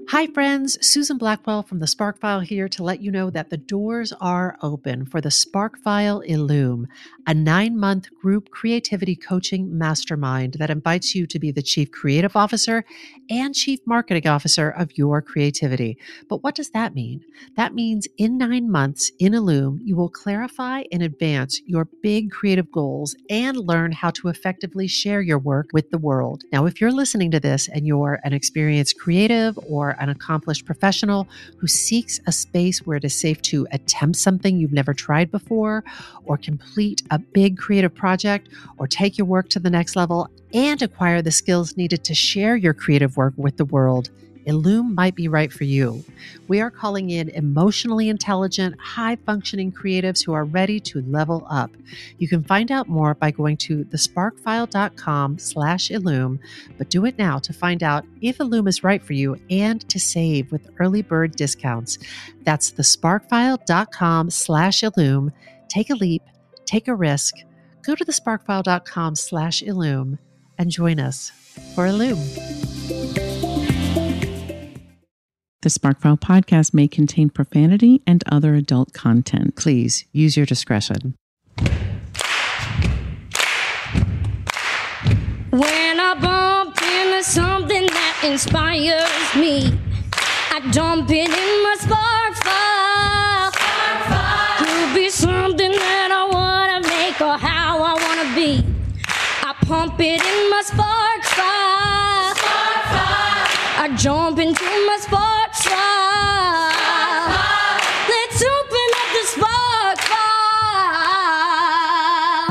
Hi, friends. Susan Blackwell from the Spark File here to let you know that the doors are open for the Spark File Illume, a 9-month group creativity coaching mastermind that invites you to be the Chief Creative Officer and Chief Marketing Officer of your creativity. But what does that mean? That means in 9 months in Illume, you will clarify and advance your big creative goals and learn how to effectively share your work with the world. Now, if you're listening to this and you're an experienced creative or an accomplished professional who seeks a space where it is safe to attempt something you've never tried before, or complete a big creative project, or take your work to the next level and acquire the skills needed to share your creative work with the world, Illume might be right for you. We are calling in emotionally intelligent, high-functioning creatives who are ready to level up. You can find out more by going to thesparkfile.com/Illume, but do it now to find out if Illume is right for you and to save with early bird discounts. That's thesparkfile.com/Illume. Take a leap, take a risk. Go to thesparkfile.com/Illume and join us for Illume. The SparkFile podcast may contain profanity and other adult content. Please use your discretion. When I bump into something that inspires me, I dump it in my spark file. Could be something that I want to make or how I want to be. I pump it in my spark file. I jump into my spark file. Let's open up the spark file.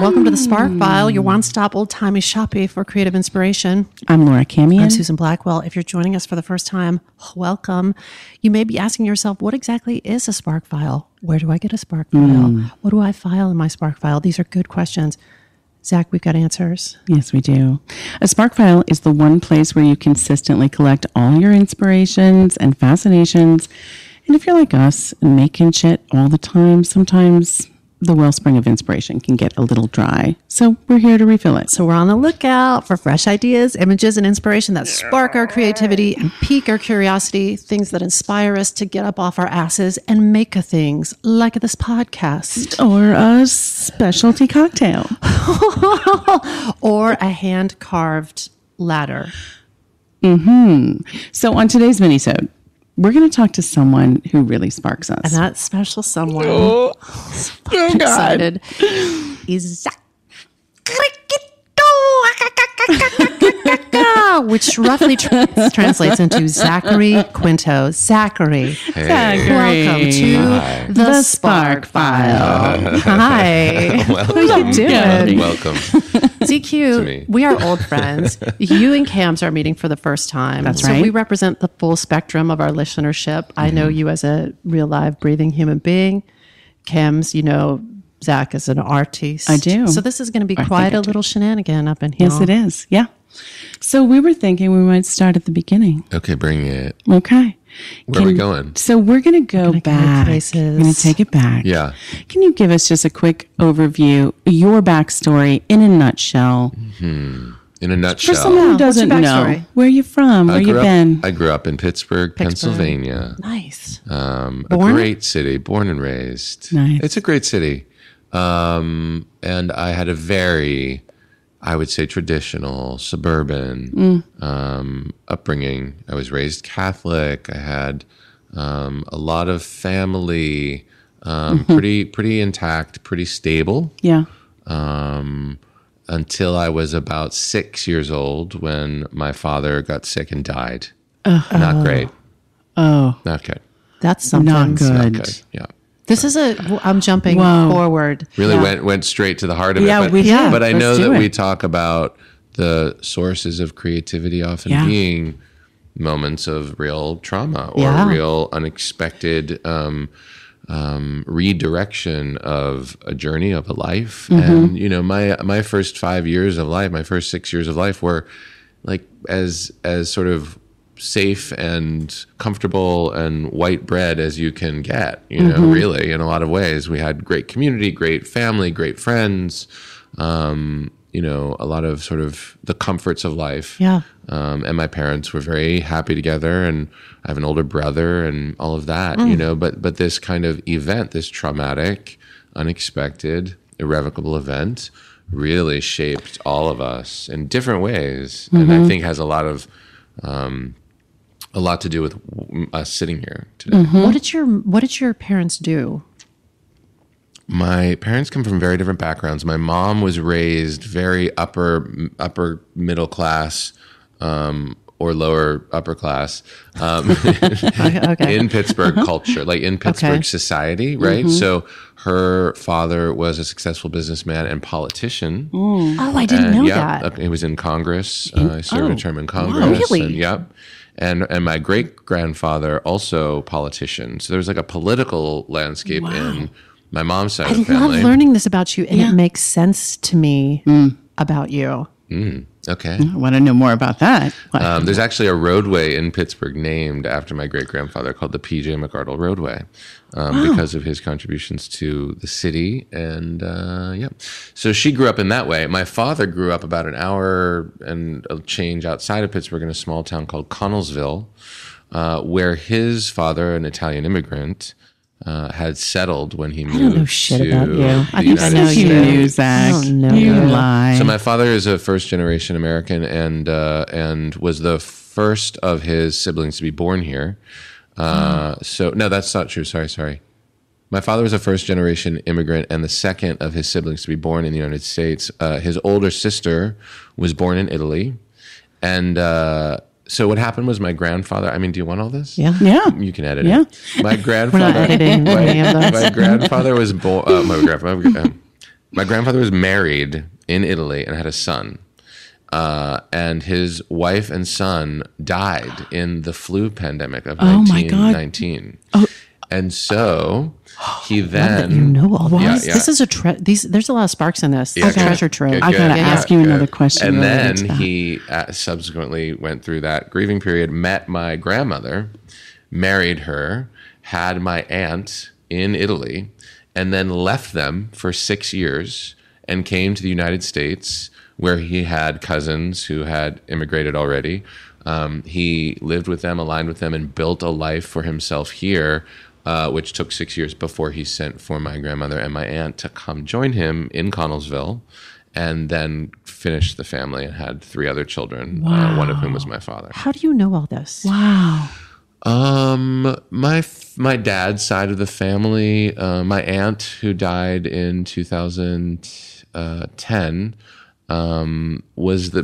Welcome to the Spark File, your one-stop old-timey shopping for creative inspiration. I'm Laura Camion. I'm Susan Blackwell. If you're joining us for the first time, welcome. You may be asking yourself, what exactly is a Spark File? Where do I get a Spark File? What do I file in my Spark File? These are good questions. Zach, we've got answers. Yes, we do. A Spark File is the one place where you consistently collect all your inspirations and fascinations. And if you're like us, making shit all the time, sometimes the wellspring of inspiration can get a little dry. So we're here to refill it. So we're on the lookout for fresh ideas, images, and inspiration that spark our creativity and pique our curiosity, things that inspire us to get up off our asses and make things like this podcast. Or a specialty cocktail. Or a hand-carved ladder. So on today's minisode, we're going to talk to someone who really sparks us. And that special someone, God. excited, is Zach. Which roughly translates into Zachary Quinto. Zachary. Zachary. Welcome to the Spark File. Hi. How are you doing? Welcome. ZQ, we are old friends. You and Cams are meeting for the first time. That's so right. we represent the full spectrum of our listenership. I know you as a real, live, breathing human being. Cams, you know Zach as an artiste. I do. So this is going to be I quite think I a do. little shenanigan up in here. Yes, it is. Yeah. So we were thinking we might start at the beginning. Okay, bring it. Okay. Where are we going? So we're going to go gonna go back. places. We're going to take it back. Yeah. Can you give us just a quick overview, your backstory in a nutshell? In a For someone nutshell, who doesn't your know, backstory? where you from, where you been? I grew up in Pittsburgh, Pennsylvania. Nice. A Born? great city, born and raised. Nice. It's a great city. And I had a very, I would say, traditional suburban upbringing. I was raised Catholic. I had a lot of family, pretty intact, pretty stable. Yeah. Until I was about 6 years old when my father got sick and died. Not great. Oh, Not good. That's something. not good. Not good. Yeah. This is I'm jumping Whoa. forward. Really Yeah. went straight to the heart of Yeah, it. we did. But I Let's know do that it. we talk about the sources of creativity often Yeah. being moments of real trauma or Yeah. real unexpected redirection of a journey of a life. And you know, my first 5 years of life, my first 6 years of life were like as sort of safe and comfortable and white bread as you can get, you know, really, in a lot of ways. We had great community, great family, great friends. a lot of sort of the comforts of life. Yeah. And my parents were very happy together, and I have an older brother and all of that, but this kind of event, this traumatic, unexpected, irrevocable event really shaped all of us in different ways. And I think has a lot to do with us sitting here today. What did your parents do? My parents come from very different backgrounds. My mom was raised very upper middle class, or lower upper class, in Pittsburgh culture, like in Pittsburgh society, right? So her father was a successful businessman and politician. Oh, I didn't know that. He was in Congress. He served a term in Congress. Wow, really? And my great grandfather also politician. So there was like a political landscape in my mom's side of the family. I love learning this about you, and it makes sense to me about you. Okay. I want to know more about that. There's actually a roadway in Pittsburgh named after my great-grandfather called the P.J. McArdle Roadway because of his contributions to the city. And, So she grew up in that way. My father grew up about an hour and a change outside of Pittsburgh in a small town called Connellsville, where his father, an Italian immigrant, had settled when he moved. I don't know shit to about you. I think I know you knew, Zach. I don't know You you. lie. So my father is a first-generation American and was the first of his siblings to be born here. So no, that's not true. Sorry. My father was a first-generation immigrant and the second of his siblings to be born in the United States. His older sister was born in Italy, and so what happened was my grandfather. I mean, do you want all this? Yeah. Yeah. You can edit Yeah. it. My grandfather. We're not editing any of this. My grandfather was born. My grandfather was married in Italy and had a son. And his wife and son died in the flu pandemic of 1919. Oh. And so he That then you know all this. Yeah. This is there's a lot of sparks in this. Yeah, It's a good. treasure trove. Good, I gotta ask you another question And related then to that. he subsequently went through that grieving period, met my grandmother, married her, had my aunt in Italy, and then left them for 6 years and came to the United States, where he had cousins who had immigrated already. He lived with them, aligned with them, and built a life for himself here, which took 6 years before he sent for my grandmother and my aunt to come join him in Connellsville, and then finished the family and had 3 other children, one of whom was my father. How do you know all this? Wow. My dad's side of the family, my aunt who died in 2010,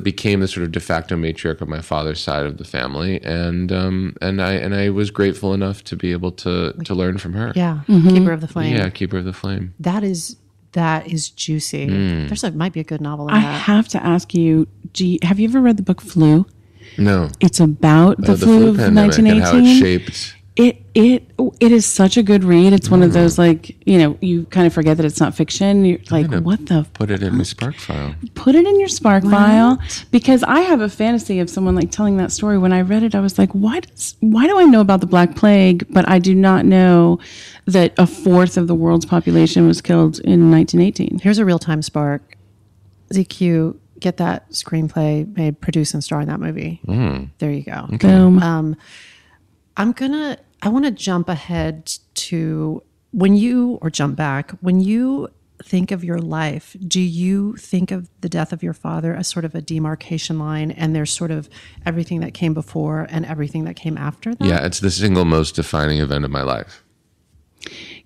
became the sort of de facto matriarch of my father's side of the family, and I was grateful enough to be able to learn from her. Yeah. Keeper of the Flame. Yeah, Keeper of the Flame. That is juicy. Might be a good novel in I that. have to ask you, have you ever read the book Flu? No, It's about the flu of pandemic and how it 1918. shaped. It is such a good read. It's one of those, like, you kind of forget that it's not fiction. You're like, what the? Put it in my Spark file. Put it in your Spark file, because I have a fantasy of someone like telling that story. When I read it, I was like, why do I know about the Black Plague, but I do not know that a fourth of the world's population was killed in 1918? Here's a real-time spark. ZQ, get that screenplay made, produce, and star in that movie. There you go. Boom. I want to jump ahead to jump back. When you think of your life, do you think of the death of your father as sort of a demarcation line, and there's sort of everything that came before and everything that came after that? Yeah, it's the single most defining event of my life.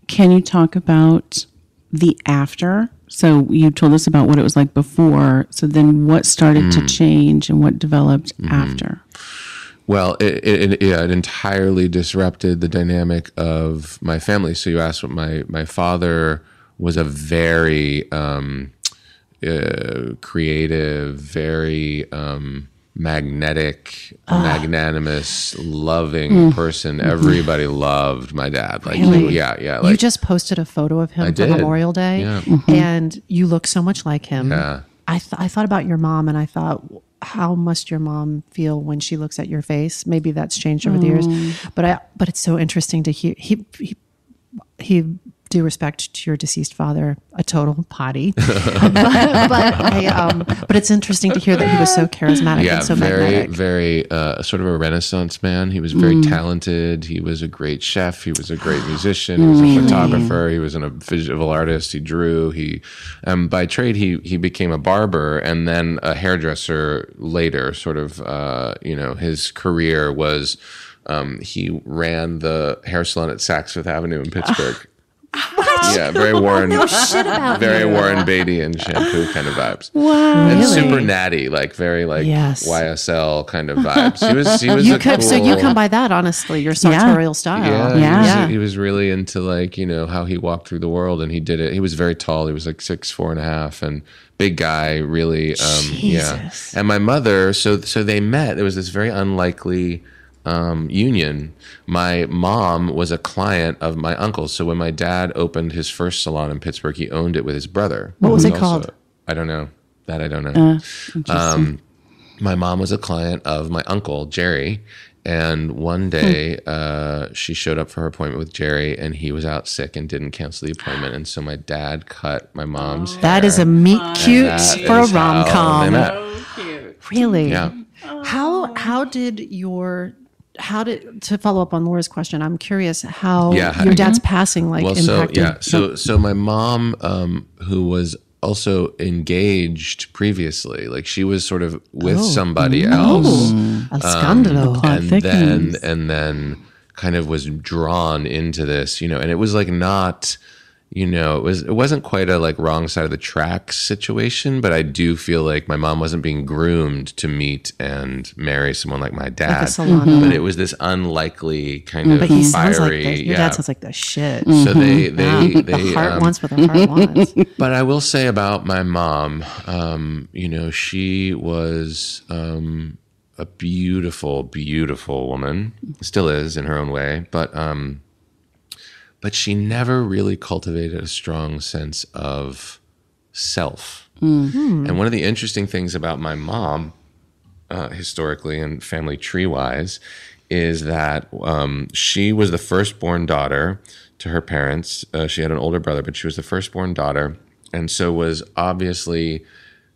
Can you talk about the after? So you told us about what it was like before. So then what started to change and what developed after? Well, it entirely disrupted the dynamic of my family. So you asked what my father was a very creative, very magnetic, magnanimous, loving person. Everybody loved my dad. Like, Really? yeah. You just posted a photo of him for did. Memorial Day, Yeah. and you look so much like him. Yeah. I thought about your mom, and I thought, how must your mom feel when she looks at your face? Maybe that's changed over the years, but it's so interesting to hear. He due respect to your deceased father, a total potty. But it's interesting to hear that he was so charismatic and so magnetic. Very sort of a Renaissance man. He was very talented. He was a great chef. He was a great musician. He was a photographer. He was a visual artist. He drew. He by trade he became a barber and then a hairdresser later. Sort of his career was. He ran the hair salon at Saks Fifth Avenue in Pittsburgh. What? Yeah, very Warren, shit about very Warren Beatty and shampoo kind of vibes. Wow. And Really? super natty, like very like Yes. YSL kind of vibes. He was You a could, cool, so you come by that, honestly, your sartorial style. Yeah. He was really into like, how he walked through the world and he did it. He was very tall. He was like 6'4.5" and big guy, really. Jesus. And my mother, so they met. There was this very unlikely union. My mom was a client of my uncle. So when my dad opened his first salon in Pittsburgh, he owned it with his brother. What was who it called? I don't know. That I don't know. Interesting. My mom was a client of my uncle, Jerry. And one day she showed up for her appointment with Jerry and he was out sick and didn't cancel the appointment. And so my dad cut my mom's hair. That is a meet cute That for a is how rom-com. they met. Really? Yeah. How did to follow up on Laura's question? I'm curious how Yeah, your dad's passing impacted. So my mom, who was also engaged previously, like she was sort of with somebody else, El scandalo. plot and thickens. then kind of was drawn into this, and it was like not. It wasn't quite a like wrong side of the tracks situation, but I do feel like my mom wasn't being groomed to meet and marry someone like my dad. Solano. But it was this unlikely kind of But he sounds like fiery. your dad sounds like the shit. So they The heart wants what the heart wants. But I will say about my mom, she was a beautiful, beautiful woman. Still is in her own way, but she never really cultivated a strong sense of self. And one of the interesting things about my mom, historically and family tree-wise, is that she was the firstborn daughter to her parents. She had an older brother, but she was the firstborn daughter, and so was obviously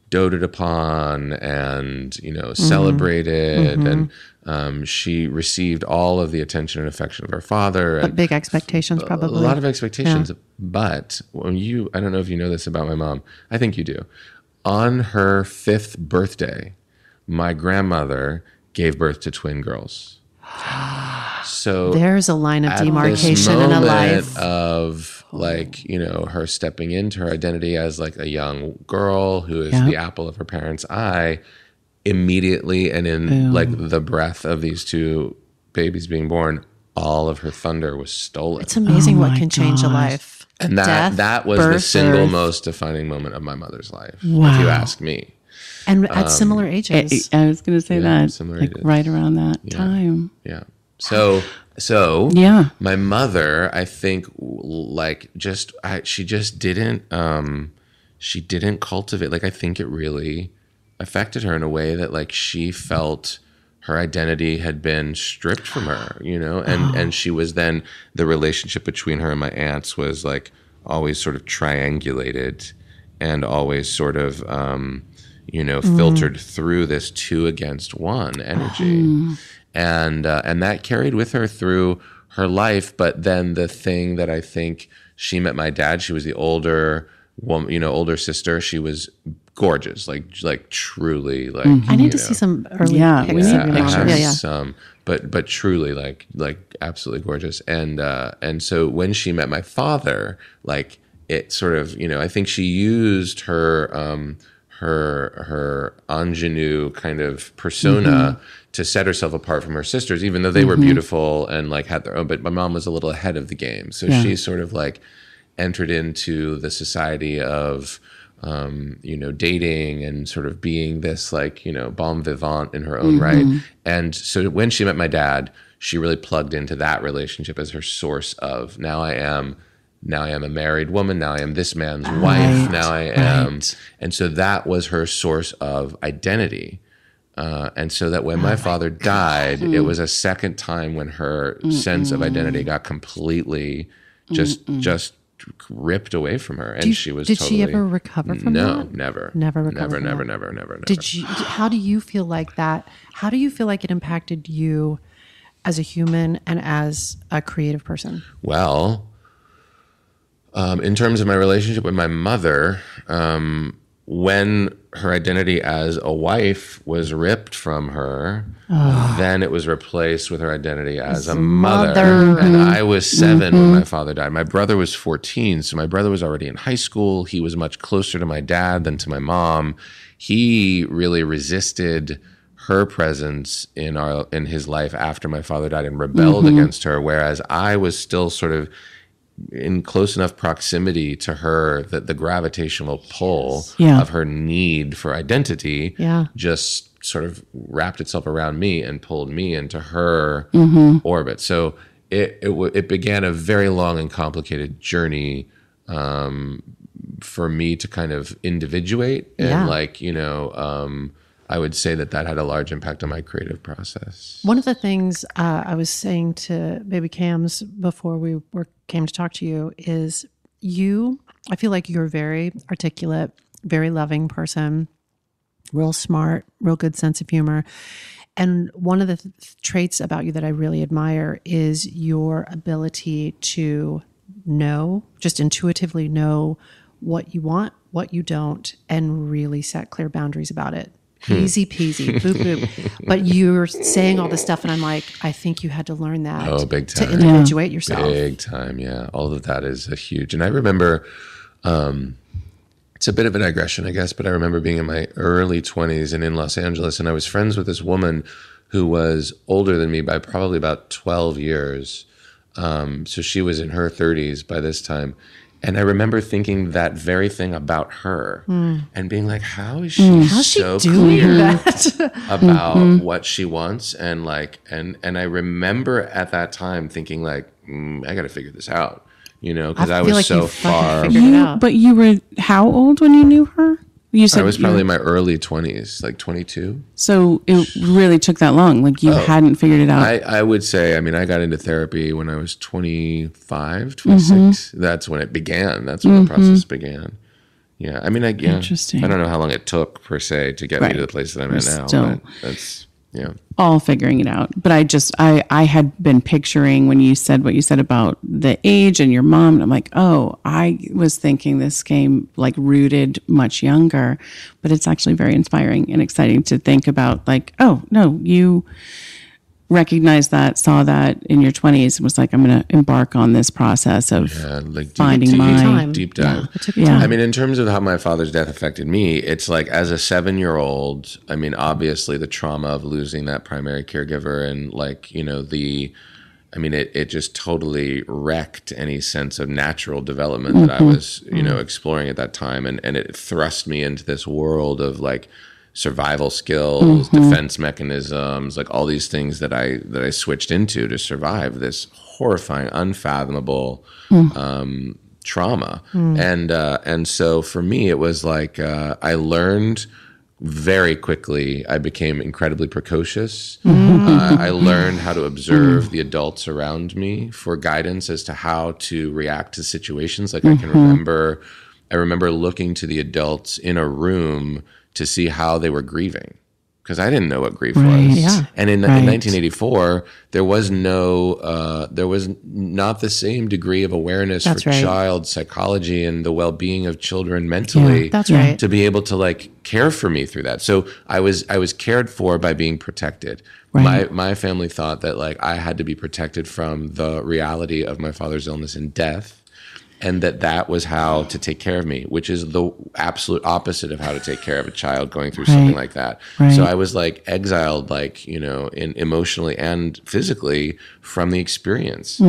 doted upon and celebrated and she received all of the attention and affection of her father. But big expectations, probably. A lot of expectations. Yeah. But I don't know if you know this about my mom. I think you do. On her 5th birthday, my grandmother gave birth to twin girls. So there's a line of at demarcation in a life of her stepping into her identity as like a young girl who is the apple of her parents' eye. Immediately and in like the breath of these two babies being born, all of her thunder was stolen. It's amazing what can change a life. And that was the single most defining moment of my mother's life, if you ask me. And at similar ages. I was going to say that, similar like ages. right around that time. Yeah. So my mother, I think, she just didn't cultivate. Like I think it really affected her in a way that like she felt her identity had been stripped from her, and she was then the relationship between her and my aunts was like always sort of triangulated and always sort of filtered through this 2 against 1 energy. And that carried with her through her life. But then the thing that I think she met my dad, she was the older woman, older sister. She was gorgeous, like truly, like I need to see some early pics of your mom. Some, but truly, like absolutely gorgeous. And so when she met my father, like it sort of, I think she used her ingenue kind of persona to set herself apart from her sisters, even though they were beautiful and like had their own. But my mom was a little ahead of the game, so she sort of like entered into the society of dating and sort of being this like, bon vivant in her own right. And so when she met my dad, she really plugged into that relationship as her source of now I am a married woman. Now I am this man's wife. Now I am. And so that was her source of identity. And so that when my father died, it was a second time when her sense of identity got completely just ripped away from her, and she was Did totally, she ever recover from that? No, never. Never recovered from Never, that? never. How do you feel like that? How do you feel like it impacted you as a human and as a creative person? Well, in terms of my relationship with my mother, when her identity as a wife was ripped from her, then it was replaced with her identity as a mother. And I was 7 when my father died. My brother was 14, so my brother was already in high school. He was much closer to my dad than to my mom. He really resisted her presence in his life after my father died and rebelled against her, whereas I was still sort of in close enough proximity to her that the gravitational pull of her need for identity just sort of wrapped itself around me and pulled me into her orbit. So it began a very long and complicated journey for me to kind of individuate and I would say that had a large impact on my creative process. One of the things I was saying to Baby Cams before we came to talk to you is I feel like you're a very articulate, very loving person, real smart, real good sense of humor. And one of the traits about you that I really admire is your ability to just intuitively know what you want, what you don't, and really set clear boundaries about it. Easy peasy, boop, boop. But you're saying all this stuff, and I'm like, I think you had to learn that big time. to individuate yourself. Big time, yeah. All of that is a huge. And I remember, it's a bit of a digression, I guess, but I remember being in my early 20s and in Los Angeles, and I was friends with this woman who was older than me by probably about 12 years. So she was in her 30s by this time. And I remember thinking that very thing about her and being like, how is she so clear about what she wants? And I remember at that time thinking like, I got to figure this out, because I was like so far. But you were how old when you knew her? You said I was probably in my early 20s, like 22. So it really took that long. Like you hadn't figured it out. I would say, I got into therapy when I was 25, 26. That's when it began. That's when the process began. Yeah. Interesting. I don't know how long it took per se to get me to the place that I'm at now. But that's, all figuring it out. But I had been picturing when you said what you said about the age and your mom, and I'm like, oh, I was thinking this came like rooted much younger, but it's actually very inspiring and exciting to think about like, oh no, you recognized that, saw that in your 20s and was like, I'm going to embark on this process of finding my deep dive. In terms of how my father's death affected me, it's like as a 7-year-old, obviously the trauma of losing that primary caregiver and it just totally wrecked any sense of natural development that I was, exploring at that time. And it thrust me into this world of like survival skills, defense mechanisms, like all these things that I switched into to survive this horrifying, unfathomable trauma. And so for me, it was like I learned very quickly. I became incredibly precocious. I learned how to observe the adults around me for guidance as to how to react to situations. Like I remember looking to the adults in a room to see how they were grieving, because I didn't know what grief was. Yeah. And in 1984, there was not the same degree of awareness for child psychology and the well-being of children mentally. To be able to like care for me through that. So I was cared for by being protected. My family thought that like I had to be protected from the reality of my father's illness and death, and that was how to take care of me, which is the absolute opposite of how to take care of a child going through something like that. So I was like exiled, like, emotionally and physically from the experience.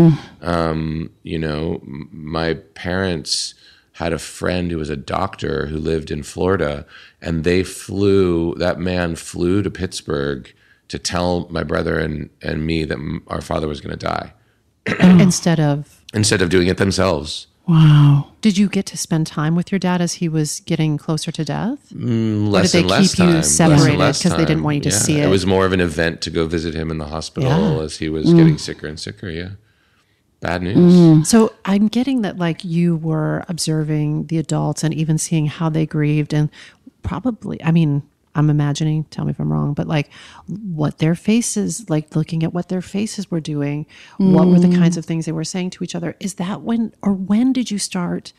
My parents had a friend who was a doctor who lived in Florida, and that man flew to Pittsburgh to tell my brother and me that our father was going to die. Instead of doing it themselves. Wow. Did you get to spend time with your dad as he was getting closer to death? Less or did they keep you separated because they didn't want you to see it? It was more of an event to go visit him in the hospital as he was getting sicker and sicker, bad news. So I'm getting that like you were observing the adults and even seeing how they grieved and probably, I mean, I'm imagining, tell me if I'm wrong, but like what their faces, like looking at what their faces were doing, what were the kinds of things they were saying to each other? Is that when did you start?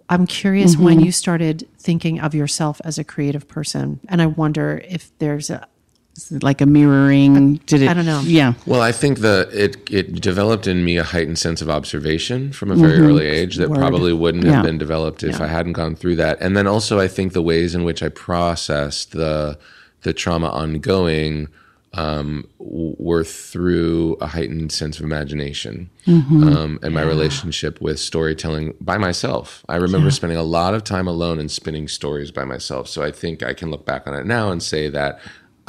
I'm curious when you started thinking of yourself as a creative person. And I wonder if there's like a mirroring. Did it? I don't know. Yeah. Well, I think it developed in me a heightened sense of observation from a very early age that probably wouldn't have been developed if I hadn't gone through that. And then also, I think the ways in which I processed the trauma ongoing were through a heightened sense of imagination and my relationship with storytelling by myself. I remember spending a lot of time alone and spinning stories by myself. So I think I can look back on it now and say that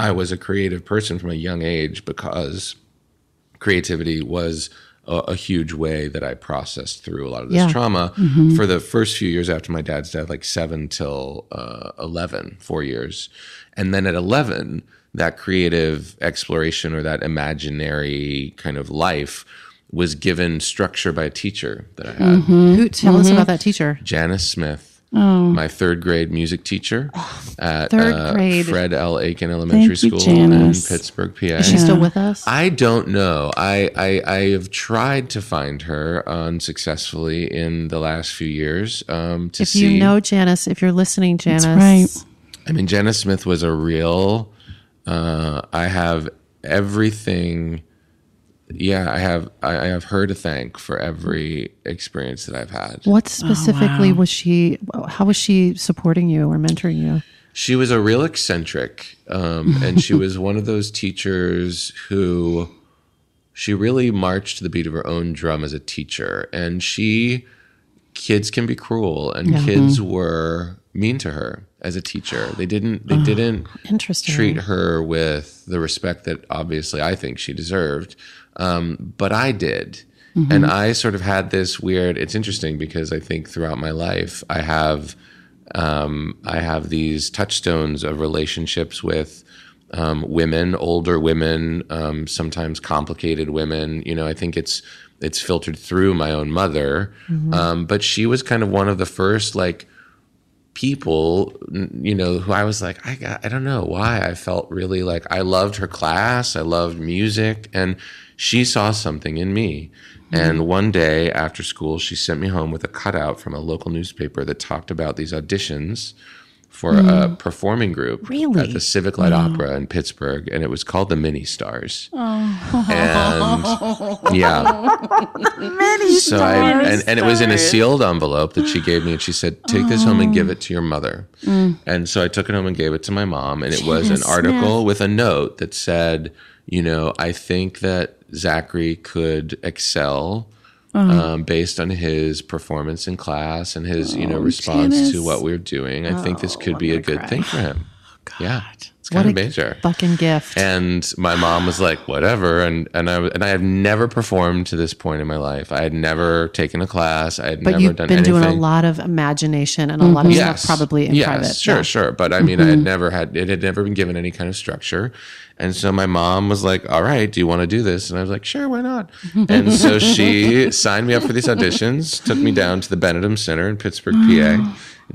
I was a creative person from a young age because creativity was a huge way that I processed through a lot of this trauma for the first few years after my dad's death, like 7 till 11, 4 years. And then at 11, that creative exploration or that imaginary kind of life was given structure by a teacher that I had. Who tell us about that teacher? Janice Smith. My third grade music teacher at Third grade. Fred L. Aiken Elementary Thank you, School in Janice. Pittsburgh, PA. Is she still with us? I don't know. I have tried to find her unsuccessfully in the last few years to If see. you know Janice, if you're listening, Janice. That's right. I mean, Janice Smith was a real. I have everything. Yeah, I have her to thank for every experience that I've had. What specifically was she, how was she supporting you or mentoring you? She was a real eccentric, and she was one of those teachers who she really marched to the beat of her own drum as a teacher. And kids can be cruel, and kids were mean to her as a teacher. They didn't Interesting. treat her with the respect that obviously I think she deserved. But I did. And I sort of had this weird, it's interesting because I think throughout my life, I have these touchstones of relationships with women, older women, sometimes complicated women. You know, I think it's filtered through my own mother. But she was kind of one of the first like people, you know, who I was like, I don't know why I felt really like I loved her class. I loved music, and she saw something in me. And one day after school, she sent me home with a cutout from a local newspaper that talked about these auditions for a performing group at the Civic Light Opera in Pittsburgh, and it was called the Mini Stars. And so and it was in a sealed envelope that she gave me, and she said, "Take this home and give it to your mother." And so I took it home and gave it to my mom, and it was an article with a note that said, you know, I think that Zachary could excel based on his performance in class and his, you know, response Janice. to what we're doing. I think this could be a good thing for him. Yeah, it's What kind of a major. fucking gift. And my mom was like, whatever. And I have never performed to this point in my life. I had never taken a class. I had But never you've done been anything. doing a lot of imagination and a lot of stuff probably in private. Sure. But I mean, it had never been given any kind of structure. And so my mom was like, all right, do you want to do this? And I was like, sure, why not? And so she signed me up for these auditions, took me down to the Benedum Center in Pittsburgh, PA, in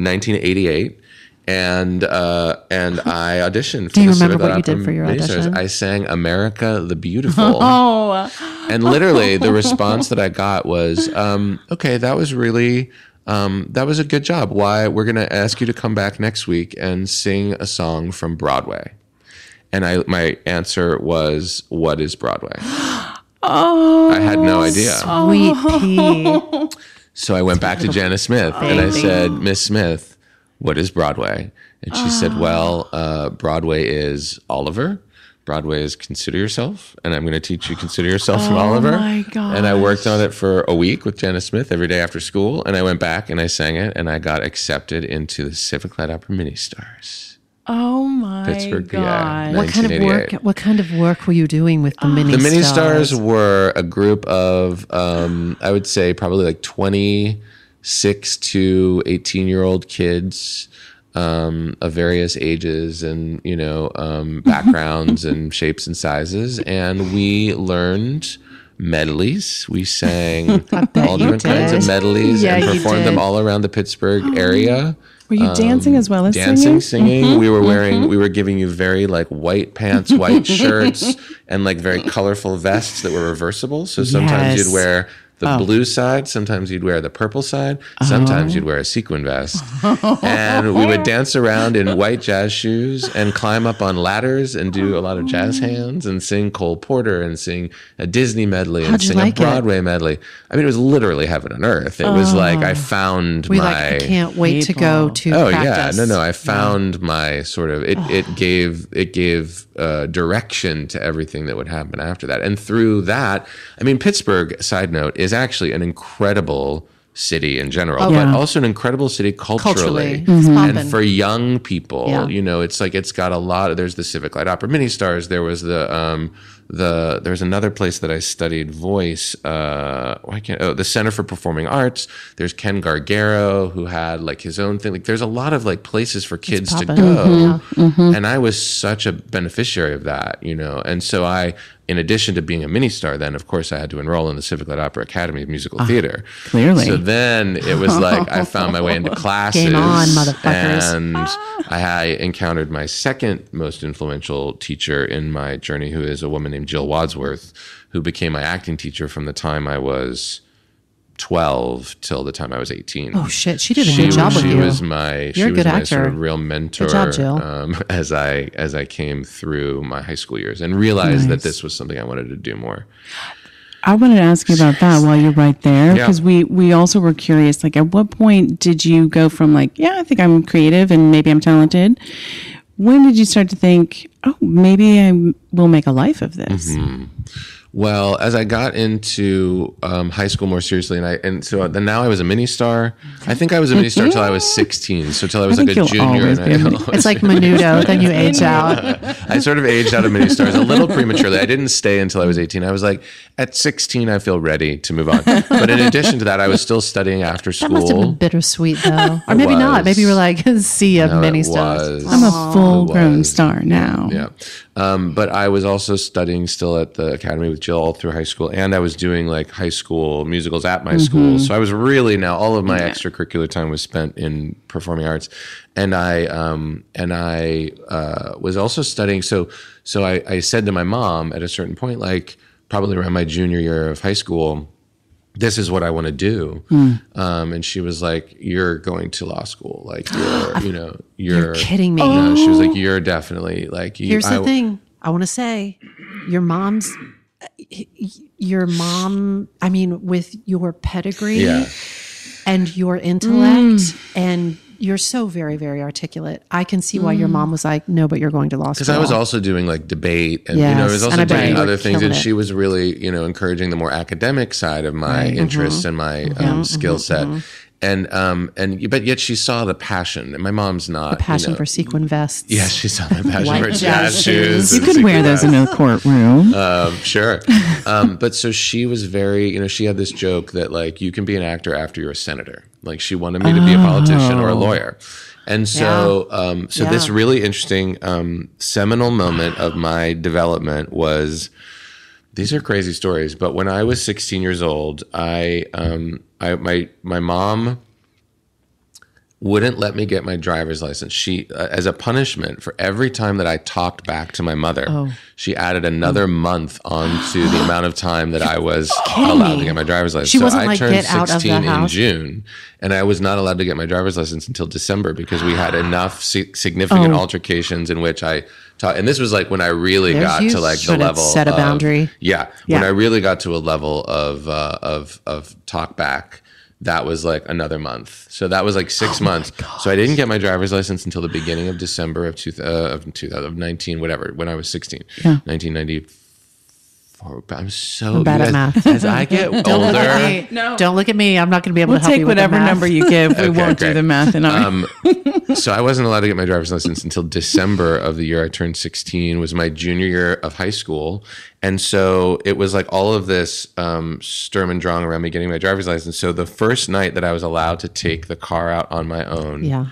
1988. And I auditioned for Do you the remember Civic Light what you Opera did for your Mini Stars. audition? I sang America the Beautiful. And literally the response that I got was, okay, that was really, that was a good job. Why? We're going to ask you to come back next week and sing a song from Broadway. And my answer was, what is Broadway? I had no idea. Sweet pea. So I went back to Janice Smith and I said, Miss Smith, what is Broadway? And she said, well, Broadway is Oliver. Broadway is Consider Yourself. And I'm going to teach you Consider Yourself from Oliver. my gosh. And I worked on it for a week with Janice Smith every day after school. And I went back and I sang it and I got accepted into the Civic Light Opera Mini Stars. Oh my Pittsburgh, PA. God. What kind of work? 1988. What kind of work were you doing with the mini? The Mini Stars were a group of, I would say, probably like 26 to 18-year-old kids of various ages and, you know, backgrounds and shapes and sizes. And we learned medleys. We sang all you different kinds of did. medleys Yeah, and you performed them did. all around the Pittsburgh area. Were you dancing as well as Dancing, singing? singing. We were wearing, we were giving you very like white pants, white shirts, and like very colorful vests that were reversible. So sometimes Yes. you'd wear the blue side, sometimes you'd wear the purple side, sometimes you'd wear a sequin vest. And we would dance around in white jazz shoes and climb up on ladders and do a lot of jazz hands and sing Cole Porter and sing a Disney medley and How'd you sing like a it? Broadway medley. I mean, it was literally heaven on earth. It was like I found We my... like, I can't wait to go to Oh practice. yeah, no. I found my sort of it gave direction to everything that would happen after that, and through that, I mean, Pittsburgh. Side note is actually an incredible city in general, but Yeah. also an incredible city culturally. It's poppin'. And for young people, Yeah. you know, it's like it's got a lot of. There's the Civic Light Opera Mini Stars. There was there's another place that I studied voice. The Center for Performing Arts. There's Ken Gargaro, who had like his own thing. Like there's a lot of like places for kids to poppin'. go. Mm-hmm. And I was such a beneficiary of that, you know. And so I, in addition to being a mini star, then of course I had to enroll in the Civic Light Opera Academy of Musical Theater. clearly. So then it was like I found my way into classes. Game on, motherfuckers. And I encountered my second most influential teacher in my journey, who is a woman named Jill Wadsworth, who became my acting teacher from the time I was 12 till the time I was 18. Oh shit, she did a good job with She you. was my You're a good sort actor. of real mentor. Good job, Jill. As I came through my high school years and realized that this was something I wanted to do more. I wanted to ask you about that while you're right there, Yeah. because we also were curious, like at what point did you go from like, yeah, I think I'm creative and maybe I'm talented. When did you start to think, oh, maybe I will make a life of this? Mm-hmm. Well, as I got into high school more seriously, and so then now I was a mini star. I think I was a mini star till I was 16. So till I was I like a think you'll junior. always And be a I mini- It's like Menudo, then you age out. I sort of aged out of mini stars a little prematurely. I didn't stay until I was 18. I was like, at 16, I feel ready to move on. But in addition to that, I was still studying after That must have been school. bittersweet though. Or maybe not. was. Maybe you were like, see ya, No, mini it stars. was. I'm a full-grown was. star now. Yeah. But I was also studying still at the academy with Jill all through high school. And I was doing like high school musicals at my school. So I was really now all of my extracurricular time was spent in performing arts. And I was also studying. So I said to my mom at a certain point, like probably around my junior year of high school, this is what I want to do. And she was like, you're going to law school. Like, you're kidding me. No, she was like, you're definitely like, Here's the thing. I want to say, your mom, I mean, with your pedigree Yeah. and your intellect, and you're so very, very articulate. I can see why your mom was like, no, but you're going to law school. Because I was also doing like debate and, I Yes, was and also I bet doing you were other things. killing And it. she was really, encouraging the more academic side of my interests and my skill set. But yet she saw the passion. And my mom's not. passion for sequin vests. Yeah, she saw the passion White for jazz jazz shoes. shoes. You and could wear sequin those in a courtroom. Sure. But so she was very, she had this joke that like, you can be an actor after you're a senator. Like she wanted me to be a politician or a lawyer. And so, this really interesting seminal moment of my development was, these are crazy stories, but when I was 16 years old, my mom wouldn't let me get my driver's license. She, as a punishment for every time that I talked back to my mother, she added another month onto the amount of time that I was allowed to get my driver's license. She wasn't I like, turned "Get out of the 16 in house." June, and I was not allowed to get my driver's license until December because we had enough significant altercations in which I taught. And this was like when I really There's got you. to like the Should've level set a of- boundary. Yeah, Yeah. when I really got to a level of talk back. That was like another month. So that was like 6 months. So I didn't get my driver's license until the beginning of December of 2019, whatever, when I was 16. Yeah. 1994. But I'm so I'm bad at as- math. As I get older. Don't look at me. I'm not going to be able We'll to help take you with the whatever math. number you give. We won't do great. the math in our. So I wasn't allowed to get my driver's license until December of the year I turned 16, was my junior year of high school. And so it was like all of this sturm and drang around me getting my driver's license. So the first night that I was allowed to take the car out on my own, Yeah.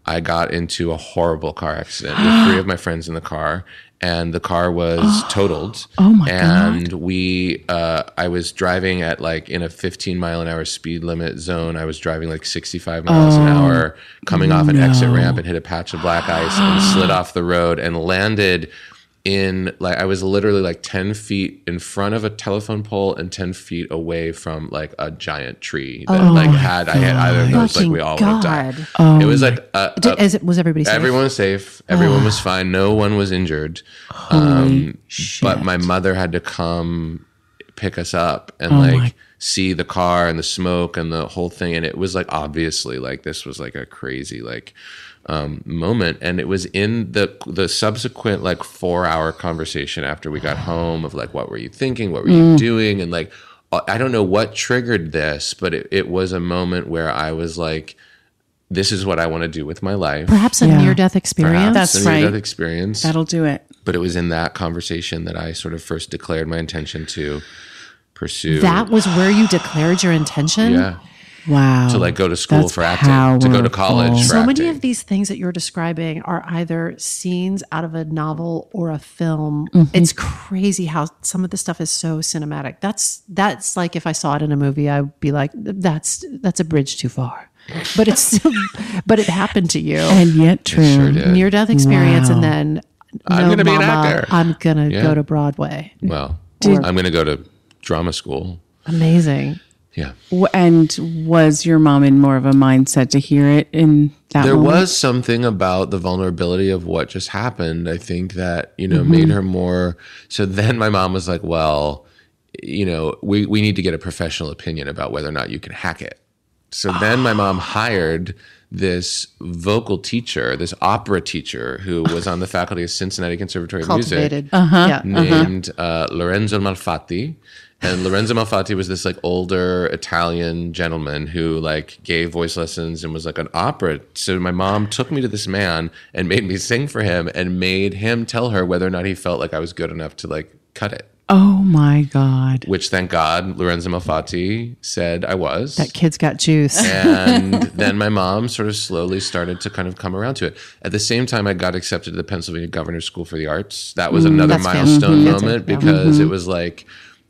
I got into a horrible car accident with 3 of my friends in the car. and the car was totaled. Oh my and we, I was driving at like in a 15 mile an hour speed limit zone. I was driving like 65 miles an hour, coming off an exit ramp, and hit a patch of black ice and slid off the road and landed in like, I was literally like 10 feet in front of a telephone pole and 10 feet away from like a giant tree that I had either of those, like we all would have died. It was like, Was everybody safe? everyone was safe. Everyone was fine. No one was injured. But my mother had to come pick us up and see the car and the smoke and the whole thing. And it was like, obviously like this was like a crazy, like, moment. And it was in the subsequent like 4-hour conversation after we got home of like, what were you thinking? What were you doing? And like, I don't know what triggered this, but it was a moment where I was like, this is what I want to do with my life. Perhaps a near-death experience. Perhaps That's a right. near-death experience. That'll do it. But it was in that conversation that I sort of first declared my intention to pursue. That was where you declared your intention? Yeah. Wow. To like go to school That's for acting, to go to college for So acting. many of these things that you're describing are either scenes out of a novel or a film. It's crazy how some of the stuff is so cinematic. That's like if I saw it in a movie, I'd be like, that's a bridge too far. But it's still, but it happened to you. And yet true. Sure did. Near death experience, Wow. and then I'm gonna be an actor. I'm gonna go to Broadway. Well, I'm going to go to drama school. Amazing. Yeah. And was your mom in more of a mindset to hear it in that There moment? was something about the vulnerability of what just happened. I think that, made her more. So then my mom was like, well, we need to get a professional opinion about whether or not you can hack it. So then my mom hired this vocal teacher, this opera teacher who was on the faculty of Cincinnati Conservatory of Music. Cultivated. Named Lorenzo Malfatti. And Lorenzo Malfatti was this like older Italian gentleman who like gave voice lessons and was like an opera. So my mom took me to this man and made me sing for him and made him tell her whether or not he felt like I was good enough to like cut it. Oh my God. Which thank God Lorenzo Malfatti said I was. That kid's got juice. And then my mom sort of slowly started to kind of come around to it. At the same time, I got accepted to the Pennsylvania Governor's School for the Arts. That was another That's milestone fantastic. moment because it was like,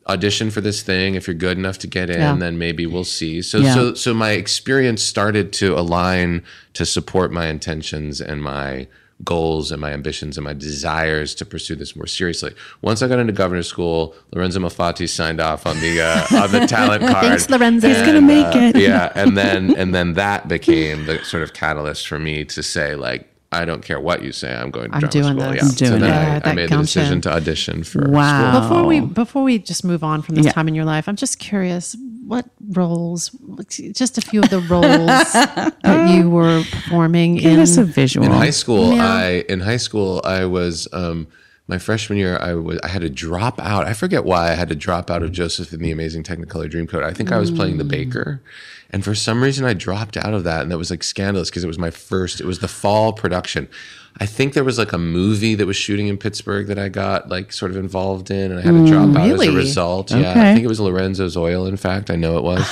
audition for this thing. If you're good enough to get in, then maybe we'll see. So my experience started to align to support my intentions and my goals and my ambitions and my desires to pursue this more seriously. Once I got into governor's school, Lorenzo Malfatti signed off on the talent card. Thanks, Lorenzo. He's gonna make it. Yeah, and then that became the sort of catalyst for me to say like, I don't care what you say, I'm going to drama doing school. this. Yeah. I'm doing so it. then Yeah, I that made the gumption. decision to audition for Wow. school. Before we just move on from this time in your life, I'm just curious, what roles, just a few of the roles that you were performing Give us a visual. In high school, I was my freshman year. I had to drop out. I forget why I had to drop out of Joseph and the Amazing Technicolor Dreamcoat. I think I was playing the baker, and for some reason I dropped out of that, and that was like scandalous because it was my first. It was the fall production. I think there was like a movie that was shooting in Pittsburgh that I got like sort of involved in, and I had to drop out as a Really? result. Yeah, Okay. I think it was Lorenzo's Oil. In fact, I know it was,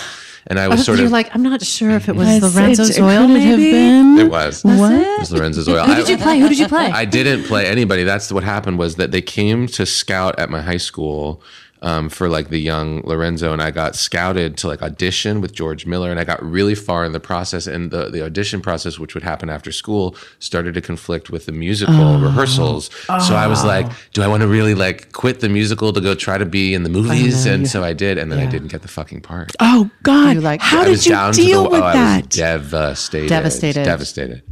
and I was sort you're of like, I'm not sure if it was Yes, Lorenzo's it Oil, could have maybe. been. It was. What? It was Lorenzo's Oil. Who did you play? Who did you play? I didn't play anybody. That's what happened was that they came to scout at my high school for like the young Lorenzo, and I got scouted to like audition with George Miller, and I got really far in the process, and the audition process, which would happen after school, started to conflict with the musical rehearsals. So I was like, do I want to really like quit the musical to go try to be in the movies? And so I did, and then I didn't get the fucking part. Oh God. You like- How I did was you down deal to with I that? was devastated. Devastated.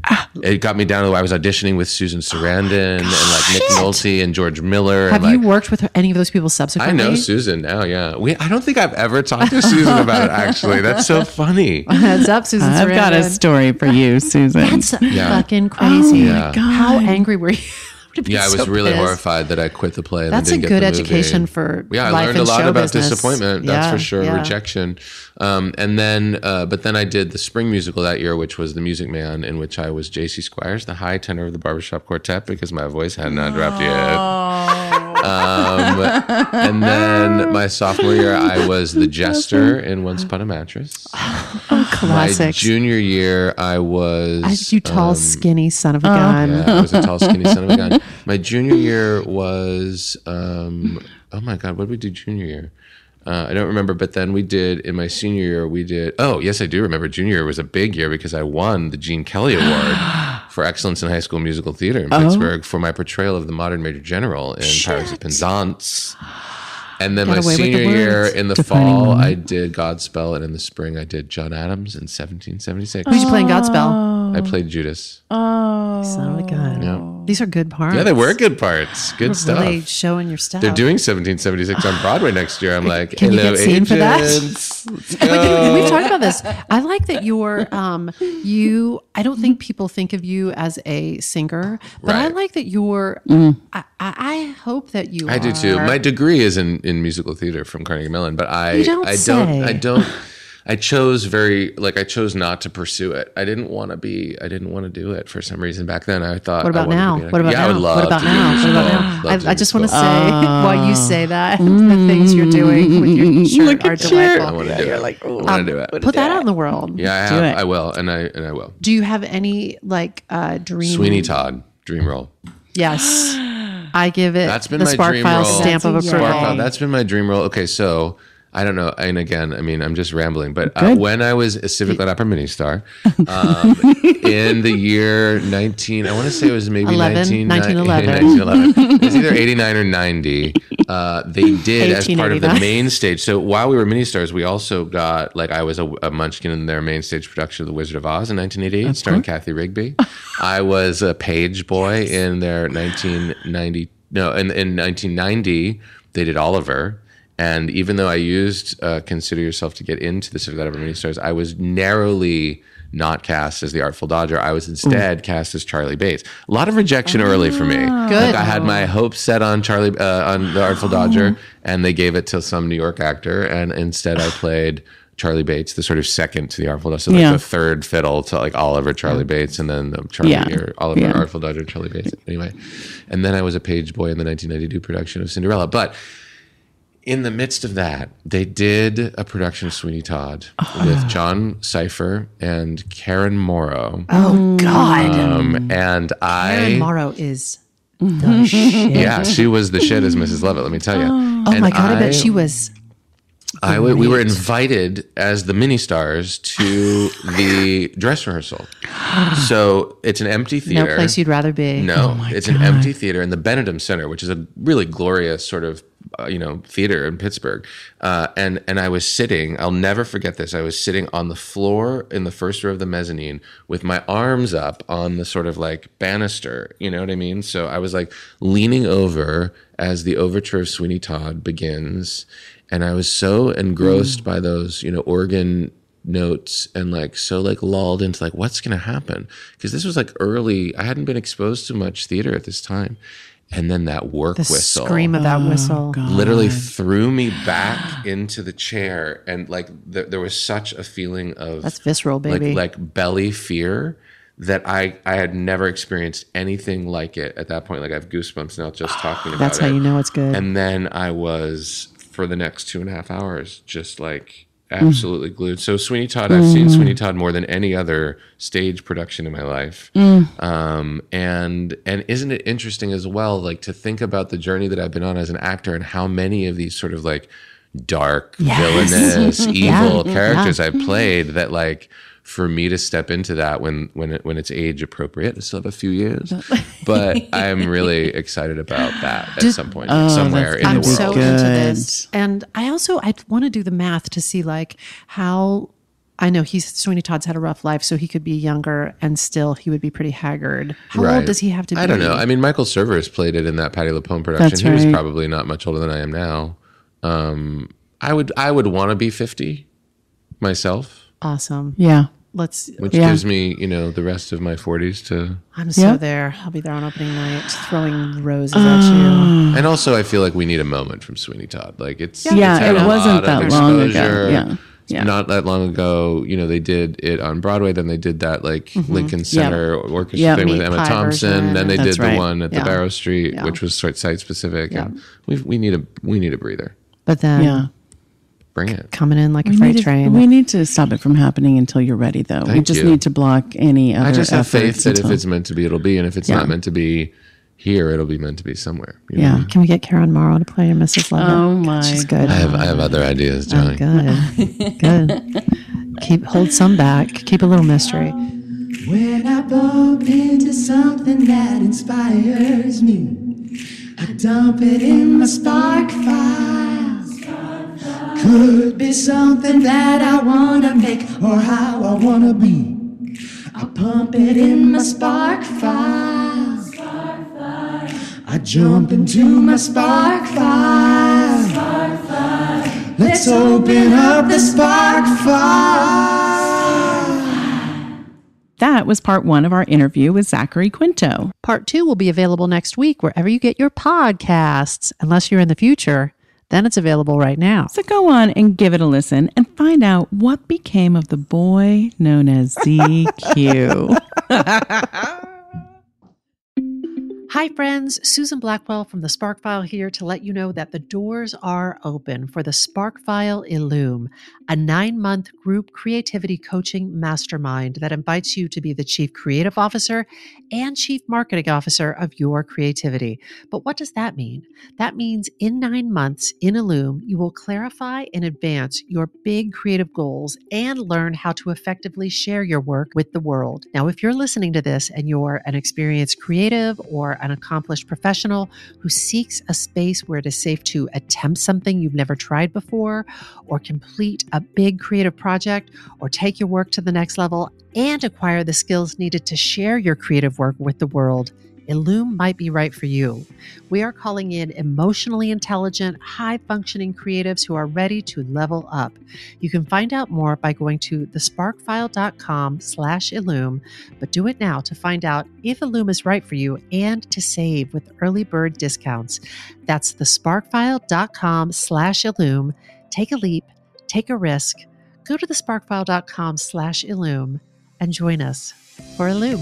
It got me down to I was auditioning with Susan Sarandon and like Nick Nolte and George Miller. Have and, you like, worked with any of those people I subsequently? know Susan now, yeah. I don't think I've ever talked to Susan about it, actually. That's so funny. Heads up, Susan I've got a Sarandon. story for you, Susan. That's fucking crazy. Oh Yeah. my God. How angry were you? would have been Yeah, I was so really pissed. horrified that I quit the play. And That's then a didn't good get the movie. education for Yeah, I life learned a and lot show about business. disappointment. That's Yeah, for sure. yeah. Rejection. And then, but then I did the spring musical that year, which was The Music Man, in which I was J.C. Squires, the high tenor of the Barbershop Quartet, because my voice had not dropped yet. And then my sophomore year, I was the jester in Once Upon a Mattress. My Classics. junior year, I was You tall, skinny son of a gun. Yeah, I was a tall, skinny son of a gun. My junior year was, oh my God, what did we do junior year? I don't remember, but then we did, in my senior year, we did, oh, yes, I do remember. Junior year was a big year because I won the Gene Kelly Award for Excellence in High School Musical Theater in Pittsburgh for my portrayal of the modern Major General in Paris of Penzance. And then my senior year in the fall, I did Godspell, and in the spring, I did John Adams in 1776. Who'd you play in Godspell? I played Judas. Sounded good. Yeah. These are good parts. Yeah, they were good parts. Good stuff. Really showing your stuff. They're doing 1776 on Broadway next year. I'm like, Can you hello, get seen for that? agents. Let's go. We've talked about this. I like that you're, I don't think people think of you as a singer, but I Right. like that you're, I hope that you I do too. My degree is in musical theater from Carnegie Mellon, but I chose not to pursue it. I didn't want to do it for some reason back then. I thought, What about I wanted now? to be an What actor. about Yeah, now? I would love What about to do now? What musical. about now? Love to do I just want to musical. say while you say that, the things you're doing with your shirt are delightful. I want to do it. I want to do it. Put that out in the world. Yeah, I Do have. it. I will, and I will. Do you have any dream? Sweeney Todd, dream role. Yes. I give it That's been the my Spark dream File role. stamp of That's a approval. yay. That's been my dream role. Okay, so I don't know. And again, I mean, I'm just rambling. But when I was a Civic Light Opera mini star, in the year 19, I want to say it was maybe 1911. It was either 89 or 90. They did as part of the 1889. main stage. So while we were mini stars, we also got, like, I was a munchkin in their main stage production of The Wizard of Oz in 1988, starring Kathy Rigby. I was a page boy in their 1990. No, in 1990, they did Oliver. And even though I used Consider Yourself to get into the Civic Light Opera mini stars, I was narrowly not cast as the Artful Dodger. I was instead cast as Charlie Bates. A lot of rejection early for me. Good. Like, I had my hopes set on on the Artful Dodger, and they gave it to some New York actor, and instead I played Charlie Bates, the sort of second to the Artful Dodger, so like the third fiddle to like Oliver, Charlie Bates, and then the Charlie or Oliver, Artful Dodger, Charlie Bates. Anyway, and then I was a page boy in the 1992 production of Cinderella. But in the midst of that, they did a production of Sweeney Todd with John Cipher and Karen Morrow. Oh, God. And Karen Morrow is the shit. yeah, she was the shit as Mrs. Lovett, let me tell you. Oh, my God. I bet she was. We were invited as the mini stars to the dress rehearsal. So it's an empty theater. No place you'd rather be. No, it's an empty theater in the Benedum Center, which is a really glorious sort of theater in Pittsburgh. And I was sitting, I'll never forget this. I was sitting on the floor in the first row of the mezzanine with my arms up on the sort of like banister, you know what I mean? So I was like leaning over as the overture of Sweeney Todd begins. And I was so engrossed by those, organ notes and like so like lulled into like what's going to happen, because this was like early. I hadn't been exposed to much theater at this time, and then that work whistle, Scream of that whistle. literally threw me back into the chair, and like there was such a feeling of That's visceral, baby. like belly fear that I had never experienced anything like it at that point. Like I have goosebumps now just talking about it. That's how you know it's good. And then I was, for the next 2.5 hours, just like absolutely glued. So Sweeney Todd, I've seen Sweeney Todd more than any other stage production in my life. And isn't it interesting as well, like to think about the journey that I've been on as an actor and how many of these sort of like dark, villainous, evil characters I've played, that like for me to step into that when it's age appropriate. I still have a few years, but I'm really excited about that at some point, somewhere in the I'm world. so Good. into this. And I want to do the math to see like how, I know Sweeney Todd's had a rough life, so he could be younger and still he would be pretty haggard. How old does he have to be? I don't know. I mean, Michael Cerveris played it in that Patti LuPone production. That's He was right. probably not much older than I am now. I would want to be 50 myself, Awesome. Yeah. which gives me, the rest of my 40s to. I'm so there. I'll be there on opening night, throwing roses at you. And also, I feel like we need a moment from Sweeney Todd. Like it's Yeah, it's had it a wasn't lot of that long ago. exposure. Yeah. It's not that long ago. They did it on Broadway. Then they did that like Lincoln Center orchestra thing with Meat Emma Pie Thompson. version. Then they That's did right. the one at the Yeah. Barrow Street, Yeah. which was site specific. And we need a breather. But then Yeah. Bring it. coming in like a freight train. We need to stop it from happening until you're ready, though. We Thank just you. need to block any other I just have faith efforts that if until- it's meant to be, it'll be, and if it's not meant to be, here, it'll be meant to be somewhere. You Yeah. know? Can we get Karen Morrow to play your Mrs. Lovett? Oh my She's good. I have other ideas, Oh, Johnny. good. Good. Hold some back. Keep a little mystery. When I bump into something that inspires me, I dump it in my Spark file. Could be something that I wanna make or how I wanna be. I pump it in my Spark file. I jump into my Spark file. Let's open up the Spark file. That was part 1 of our interview with Zachary Quinto. Part 2 will be available next week wherever you get your podcasts. Unless you're in the future, then it's available right now. So go on and give it a listen and find out what became of the boy known as ZQ. Hi, friends. Susan Blackwell from the Spark File here to let you know that the doors are open for the Spark File Illume, a 9-month group creativity coaching mastermind that invites you to be the chief creative officer and chief marketing officer of your creativity. But what does that mean? That means in 9 months in Illume, you will clarify and advance your big creative goals and learn how to effectively share your work with the world. Now, if you're listening to this and you're an experienced creative or an accomplished professional who seeks a space where it is safe to attempt something you've never tried before, or complete a big creative project, or take your work to the next level and acquire the skills needed to share your creative work with the world, Illume might be right for you. We are calling in emotionally intelligent, high-functioning creatives who are ready to level up. You can find out more by going to thesparkfile.com/Illume, but do it now to find out if Illume is right for you and to save with early bird discounts. That's thesparkfile.com/Illume. Take a leap, take a risk. Go to thesparkfile.com/Illume and join us for Illume.